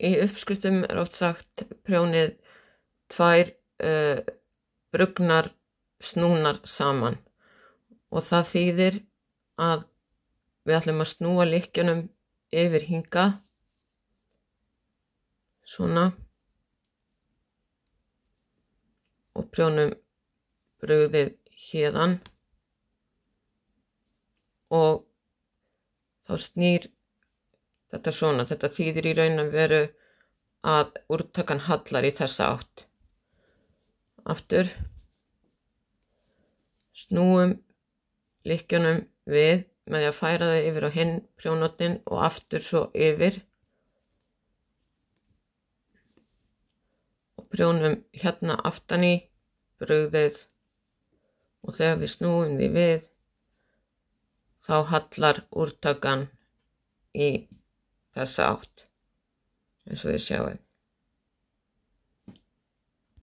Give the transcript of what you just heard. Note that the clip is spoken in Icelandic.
í uppskriftum oft sagt prjónið 2 brugnar snúnar saman og það þýðir að við ætlum að snúa lykkjunum yfir hingað, svona, og prjónum brugðið héðan og þá snýr þetta svona. Þetta þýðir í raun að veru að úrtakan hallar í þessa átt. Aftur snúum lykkjunum við með því að færa það yfir á hinn prjónóttin og aftur svo yfir og prjónum hérna aftan í brugðið og þegar við snúum því við þá hallar úrtakan í þessa átt eins og þið sjáið.